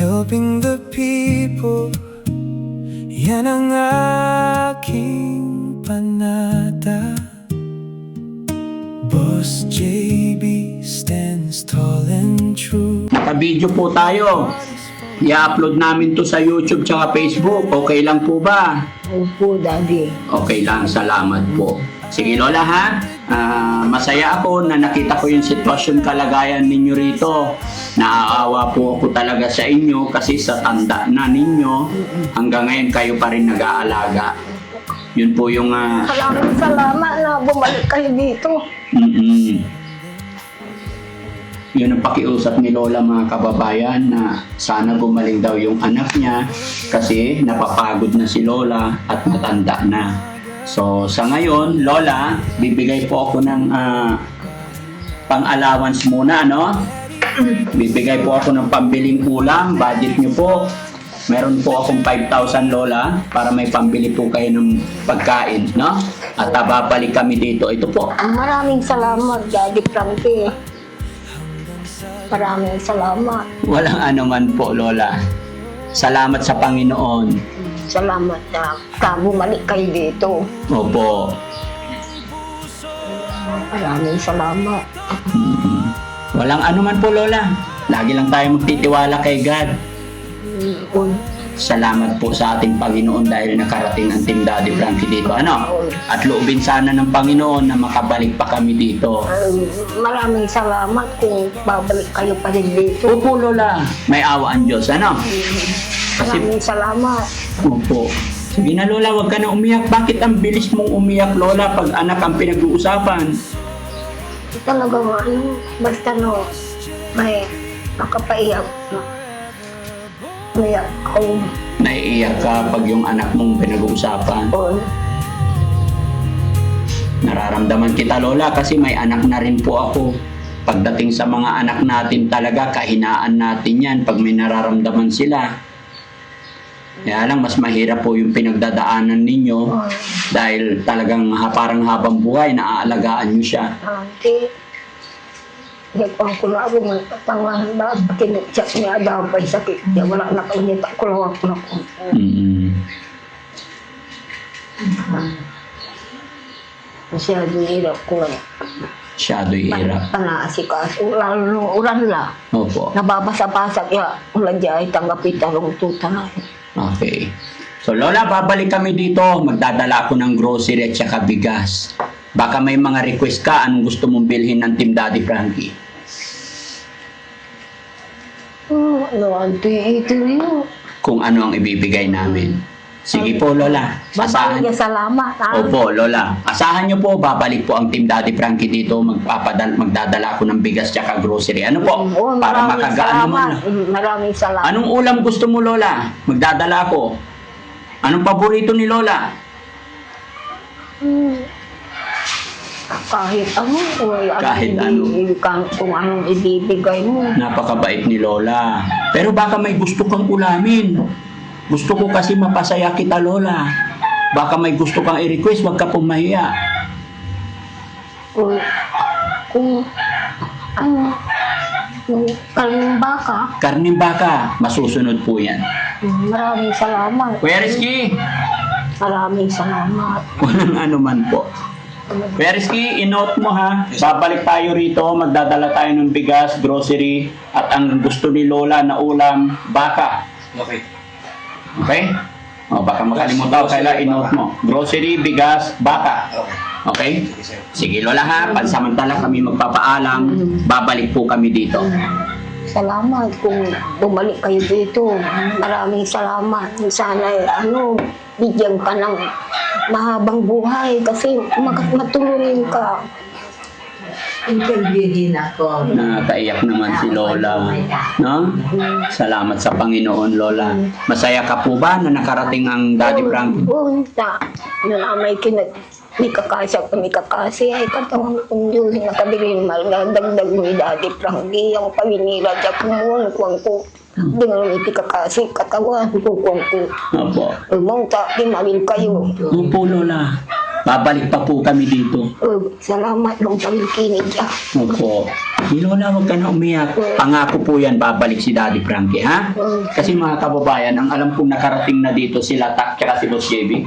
helping the people, yan ang aking panata. Boss JB stands tall and true. Naka-video po tayo. I-upload namin to sa YouTube tsaka Facebook. Okay lang po ba? Opo, Daddy. Okay lang, salamat po. Sige Lola ha, masaya ako na nakita ko yung sitwasyon kalagayan ninyo rito. Naaawa po ako talaga sa inyo kasi sa tanda na ninyo, hanggang ngayon kayo pa rin nag-aalaga. Yun po yung... Salamat na bumalik kayo dito. Yun ang pakiusap ni Lola mga kababayan na sana gumaling daw yung anak niya kasi napapagod na si Lola at matanda na. So sa ngayon, Lola, bibigay po ako ng pang-allowance muna, no? Bibigay po ako ng pambiling ulam, budget niyo po. Meron po akong 5,000 Lola para may pambili po kayo ng pagkain, no? At babalik kami dito. Ito po. Maraming salamat, Daddy Frankie. Maraming salamat. Walang anuman po, Lola. Salamat sa Panginoon. Salamat na bumalik kayo dito. Opo. Maraming salamat. Walang anuman po, Lola. Lagi lang tayo magtitiwala kay God. Salamat po sa ating Panginoon dahil nakarating ang Team Daddy Frankie dito. Ano? At loobin sana ng Panginoon na makabalik pa kami dito. Maraming salamat kung babalik kayo pa rin dito. Opo, Lola. May awa ang Diyos. Ano? Maraming salamat. Opo. Sige na, Lola. Huwag ka na umiyak. Bakit ang bilis mong umiyak, Lola, pag anak ang pinag-uusapan? Talagang basta may nakapaiyak. Umiyak ako. Naiiyak ka pag yung anak mong pinag-uusapan. Nararamdaman kita, Lola, kasi may anak na rin po ako. Pagdating sa mga anak natin talaga, kahinaan natin yan pag may nararamdaman sila. Kaya lang, mas mahirap po yung pinagdadaanan ninyo dahil talagang parang habang buhay, naaalagaan nyo siya. Nagpang ko na ako ng patangahan na kinutsak niya daw pa sakit niya. Wala na kaunita ko lang ako na ko. Masyado hirap ko lang. Masyado hirap. Panaasikaso. Lalo nung ulan la. Opo. Nababasa-basa kaya ulan diya ay tanggapit talong tutan. Okay. So Lola, babalik kami dito. Magdadala ako ng grocery at saka bigas. Baka may mga request ka, anong gusto mong bilhin ng Team Daddy Frankie? Ito yun. Kung ano ang ibibigay namin. Sige po, Lola. Asahan niya salamat. Opo, Lola. Asahan niyo po, babalik po ang Team Daddy Frankie dito. Magdadala ako ng bigas at grocery. Ano po? Para makagaan naman. Maraming salamat. Anong ulam gusto mo, Lola? Magdadala ako. Anong paborito ni Lola? Kahit ano, Kahit ano. Kung anong ibibigay mo. Napakabait ni Lola. Pero baka may gusto kang ulamin. Gusto ko kasi mapasaya kita, Lola. Baka may gusto kang i-request, wag ka pumahiya. Kung karning baka. Karning baka, masusunod po yan. Maraming salamat. Kuya Rizky, Maraming salamat. walang anuman po. Kuya Rizky, inote mo ha. Babalik tayo rito, magdadala tayo ng bigas, grocery, at ang gusto ni Lola na ulam, baka. Okay. Okay? O, baka makalimutan ko, kailan inote mo. Grocery, bigas, baka. Okay? Sige Lola ha, pansamantala kami magpapaalam, babalik po kami dito. Salamat kung bumalik kayo dito. Maraming salamat. Sana bigyan ka ng mahabang buhay kasi matulungin ka. Interviewin ako. Nakaiyak naman si Lola. No? Salamat sa Panginoon, Lola. Masaya ka po ba na nakarating ang Daddy Frankie? Oo, may kakasya kami kakasi ay katawang kong Diyos nakabili dagdag mo Daddy Frankie ang paginira dyan kumuha kuwang ko dengan may kakasi katawan kuwang ko Opo. umang ta pinagin kayo. Opo, Lola. Babalik pa po kami dito. Oh, salamat ng pagkikinig niya. Opo. Lola, huwag ka na umiyak. Pangako po yan, babalik si Daddy Frankie, ha? Kasi mga kababayan, ang alam kong nakarating na dito sila Tak tsaka si Boss JB.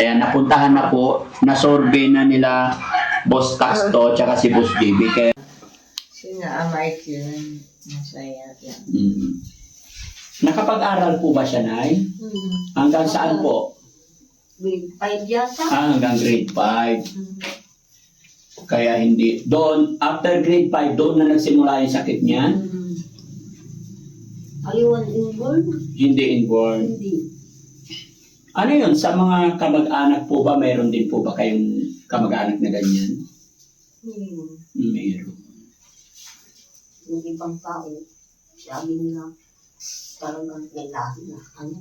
Ayan, napuntahan na po, na-survey na nila Boss Casto tsaka si Boss JB. Kaya, Sinaamay ko yun. Masaya yan. nakapag-aral po ba siya, Nay? Hanggang saan po? Grade 5 yata. Hanggang grade 5. Kaya hindi, doon, after grade 5, doon na nagsimula yung sakit niya? Ayun, inborn? Hindi inborn. Hindi. Ano yun, sa mga kamag-anak po ba, mayroon din po ba kayong kamag-anak na ganyan? Mayroon. Yung ibang tao, sabi nila, talagang lalaki na ano.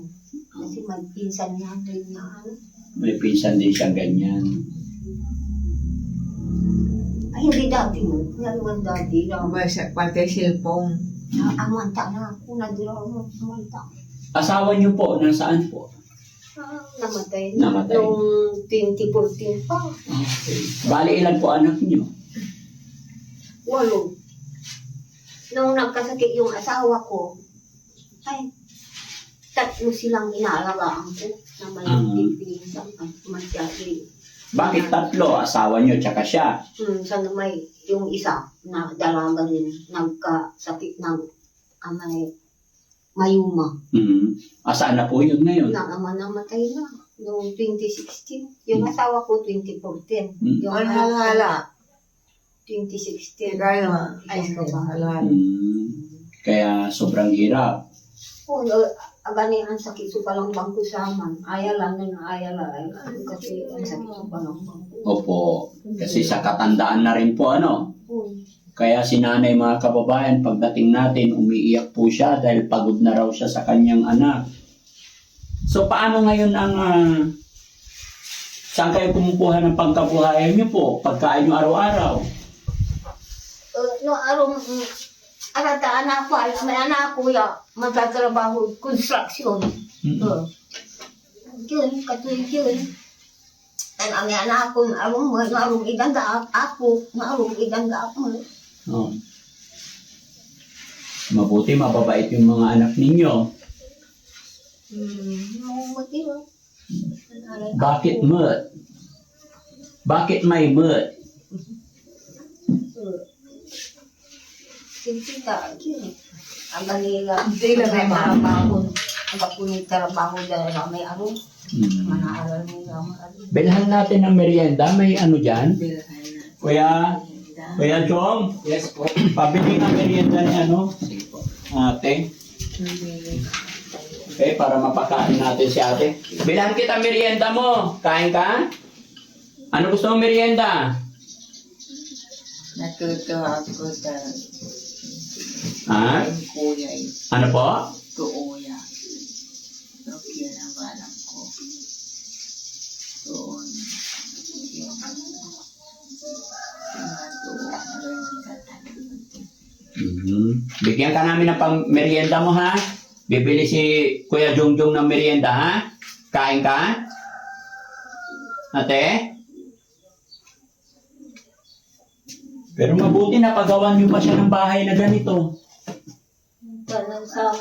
Kasi may pinsan niya rin na ano. May pinsan din siyang ganyan. Ay, hindi dati mo. Ngayon dati. Pati cellphone. Amanta na ako. Nadira ako. Amanta. Asawa niyo po, nasaan po? Namatay na. Namatay. Noong 2014 pa. Okay. Bali, ilan po anak niyo? 8. Nung nagkasakit yung asawa ko, ay, 3 silang inaalagaan ko na may pipinsang at masyari. Bakit 3? Asawa niyo, tsaka siya. Sana may yung isa na dalaga rin nagkasakit ng amay mayuma. Asaan na po yun ngayon? Namatay na noong 2016. Yung asawa ko 2014. Yung Ang anak ko, halala. 2016. Kaya ay halala. Kaya sobrang hirap. Oh, agani ang sakit sa palang bangko sa aman. Ayala na ayala. Kasi ang sakit sa palang bangko. Opo. Kasi sa katandaan na rin po, ano? Kaya si nanay, mga kababayan, pagdating natin, umiiyak po siya dahil pagod na raw siya sa kanyang anak. So, paano ngayon ang... saan kayo kumukuha ng pangkabuhayan niyo po? Pagkain niyo araw-araw? No, arong... Arata anak ko, may anak ko ya, magtatrabaho, construction. Yun, katuloy yun. Ang anak ko, arong iganda ako, arong iganda ako. Oh. Mabuti, mababait yung mga anak ninyo. Mabuti mo. Bakit mud? Bakit may mud? Sinta, yun. Ang kanila, Hindi lang may naman. trabaho. Ang kapunit trabaho dahil may arong. Manaaral nila, maaral. Bilhan natin ng merienda. May ano dyan? Kuya Jong? Yes po. Pabili ng merienda ni ano? Ate. Okay, para mapakain natin si ate. Bilhan kita merienda mo. Kain ka? Ano gusto mong merienda? Natutuwa ako sa Ha? kuya. Ano po? Tuoya. Okay na balang ko. Doon. Yung Bigyan ka namin ng pang merienda mo, ha? Bibili si Kuya Jongjong ng merienda, ha? Kain ka? Ate? Pero mabuti na pagawan niyo pa siya ng bahay na ganito. Ganun sa,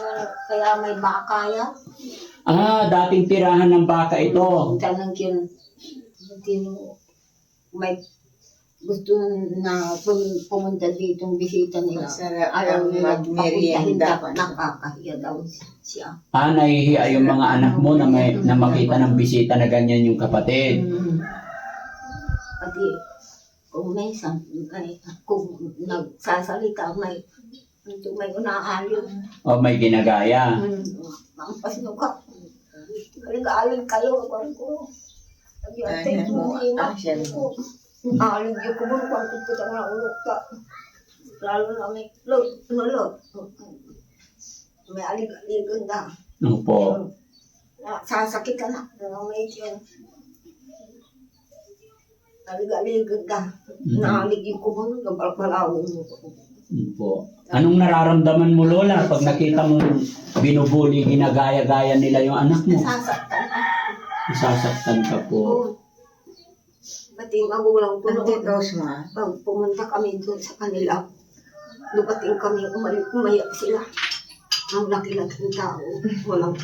kaya may baka yan. Dating tirahan ng baka ito. Tanang yun, may gusto na pumunta dito bisita nila. Masarap Ayaw ang nila magmerienda. papuntahin dapat nakakahiya daw siya. Nahihiya yung mga anak mo na makita ng bisita na ganyan yung kapatid. Pati kung minsan, kung nagsasalita, may unaalim. O may ginagaya. Ang pasino ka. Nag-aalim kayo. Ko. Kaya mo, action mo. Aalim yung kumul. Kung kita nga ulok ka. Lalo na may lulot. May alig-aligan na. Opo. Sasakit ka na. May yun. Alig-aligan ka. Naalig yung kumul. Nagbalawin mo. Opo. Anong nararamdaman mo, Lola, pag nakita mo binubuli, ginagaya-gaya nila yung anak mo? Nasasaktan ka. Nasasaktan ka po. Pati yung magulang ko Ano noon. Rosma? Pag pumunta kami doon sa kanila, dumating kami, umayak sila. Ang laki-laking tao. Walang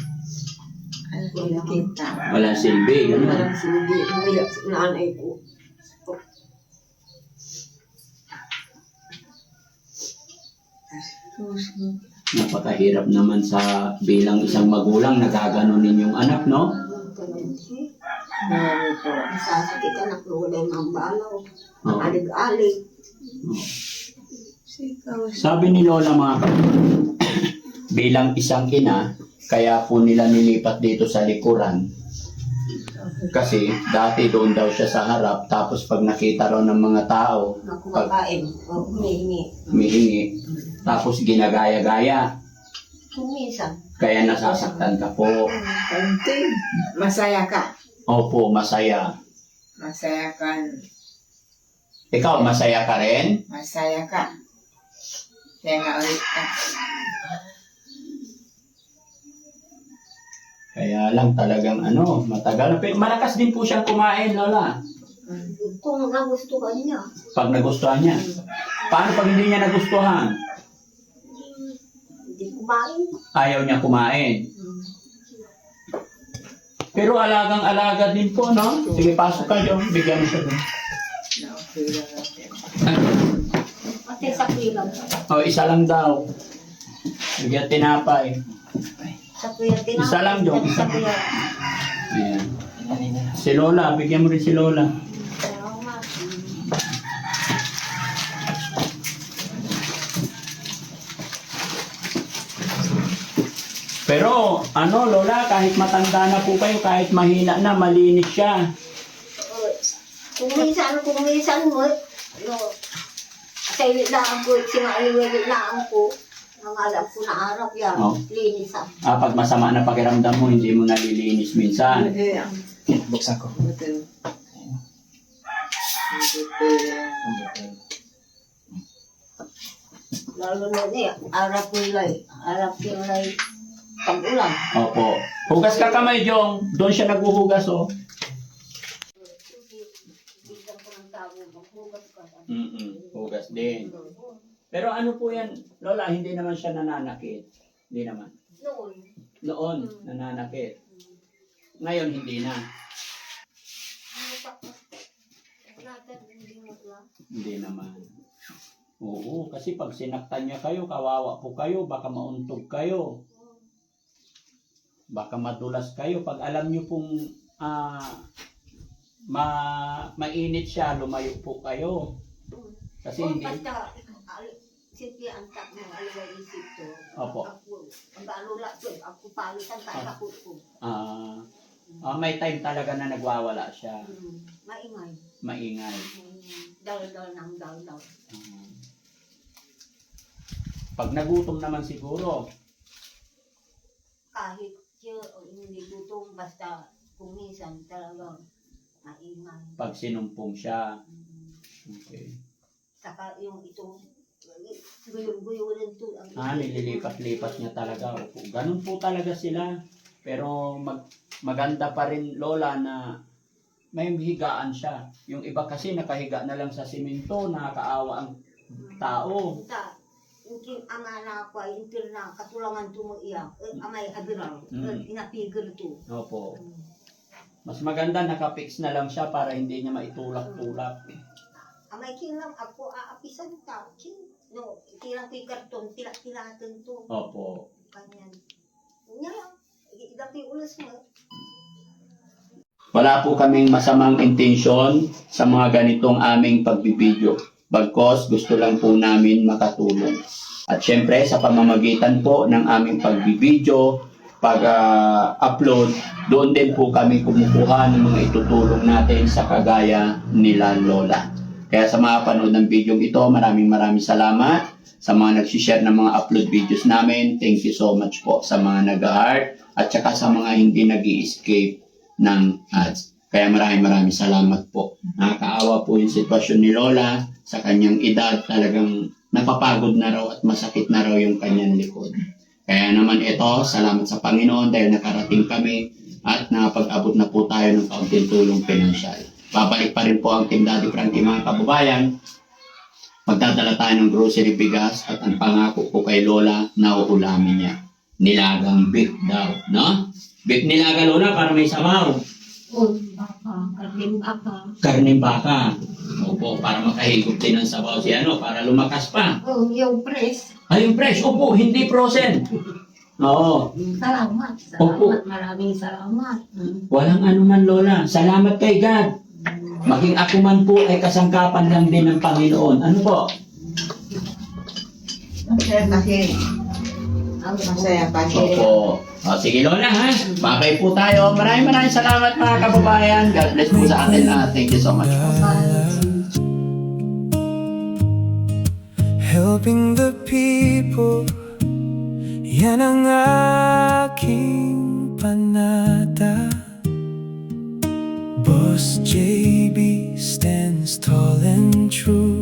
Ano kita? Walang silbi, gano'n. walang silbi. Umayak si nanay ko. Rosma. Napakahirap naman sa bilang isang magulang nagaganunin yung anak, no? Mami po. Nasasakit anak ko, wala yung mga balaw. Oo. Alig-alig. Sikaw. Sabi ni Lola mga kapatid, bilang isang ina, kaya po nila nilipat dito sa likuran. Kasi dati doon daw siya sa harap, tapos pag nakita raw ng mga tao, Na kumakain. O, humihingi. humihingi, tapos ginagaya-gaya, Kuminsan. kaya nasasaktan ka po. Kanting. Masaya ka. Opo, masaya. Masaya ka. Ikaw, masaya ka rin? Masaya ka. Kaya nga ulit ka. Kaya lang talagang matagal. Pero malakas din po siyang kumain, Lola. Kung nagustuhan niya. Pag nagustuhan niya. Paano pag hindi niya nagustuhan? Hindi kumain. Ayaw niya kumain. Pero alagang-alaga din po, no? Sige, pasok kayo. Bigyan mo siya doon. Na-okay lang natin. Pati sa kilang. O, isa lang daw. Bigyan tinapay. Sa kuya tinapay. Isa lang, Jong. Sa kuya. Ayan. Si Lola, bigyan mo rin si Lola. Salamat. Pero, Lola, kahit matanda na po kayo, kahit mahina na, malinis siya. Kung minsan mo, sa ilaan ko, sinailaan ko, ang alam ko na harap yan, Oh. linisan. Pag masama na pakiramdam mo, hindi mo nalilinis minsan. Hindi ang Buksan ko. butil. Ang butil. Lalo na harap nila'y pag-ulan. Opo. Hugas ka kamay, Jong. Doon siya naghuhugas, oh. Bigyan ko ng tao, maghugas ka. Hugas din. Pero ano po yan, Lola, hindi naman siya nananakit. Hindi naman. Noon, Noon, nananakit. Ngayon, hindi na. natin hindi mo lang. Hindi naman. Oo, kasi pag sinaktan niya kayo, kawawa po kayo, baka mauntog kayo. Baka madulas kayo. Pag alam niyo pong mainit siya, lumayo po kayo. Kasi Kung hindi... basta, simple ang tak ng alaway isip to. Opo. Ako, ang alula to, ako palitan tayo ako ko. May time talaga na nagwawala siya. Maingay. Maingay. Dal-dal ng dal-dal. Pag nagutom naman siguro, Kahit siya o hindi gutom, basta kung minsan talaga maingay. pag sinumpong siya. Okay. Saka yung itong guyo-guyo rin to. Nililipat-lipat niya talaga. Opo. Ganun po talaga sila. Pero maganda pa rin, Lola, na may higaan siya. Yung iba kasi nakahiga na lang sa simento, nakakaawa ang tao. Yung ama na ako ay intir na katulangan tumuiyak. Amay abiral. Inapigil to. Opo. Mas maganda nakapix na lang siya para hindi niya maitulak-tulak. Amay kinang ako aapisan ka. No, tirang ko yung karton, tilak-tilatan to. Opo. Kanyan. Nya lang. Dapat ulas mo. Wala po kaming masamang intensyon sa mga ganitong aming pagbibideo. Bagkos gusto lang po namin makatulong. At syempre sa pamamagitan po ng aming pagbibideo, pag-upload, doon din po kami kumukuha ng mga itutulong natin sa kagaya nila Lola. Kaya sa mga panood ng video ito, maraming salamat. Sa mga nag-share ng mga upload videos namin, thank you so much po sa mga nag-heart at saka sa mga hindi nag-i-escape ng ads. Kaya maraming salamat po. Nakakaawa po yung sitwasyon ni Lola sa kanyang edad. Talagang napapagod na raw at masakit na raw yung kanyang likod. Kaya naman ito, salamat sa Panginoon dahil nakarating kami at nakapag-abot na po tayo ng kaunting tulong pinansyal. babalik pa rin po ang Team Daddy Frankie mga kababayan. Magdadala tayo ng grocery bigas at ang pangako ko kay Lola na uulamin niya. Nilagang beef daw, no? Beef nilaga Lola para may sabaw. Karning baka. Opo, para makahigop din ng sabaw si ano, para lumakas pa. Yung press. Ay, yung fresh. Opo, hindi frozen. Oo. Salamat. Opo. Maraming salamat. Walang anuman, Lola. Salamat kay God. Maging ako man po ay kasangkapan lang din ng Panginoon. Ano po? Masaya kasi. Masaya kasi. Opo. O, sige, Lola, ha? Babay po tayo. Maraming salamat mga kababayan. God bless po sa atin lahat. Thank you so much. Helping the people, yan ang aking panata. Boss JB stands tall and true.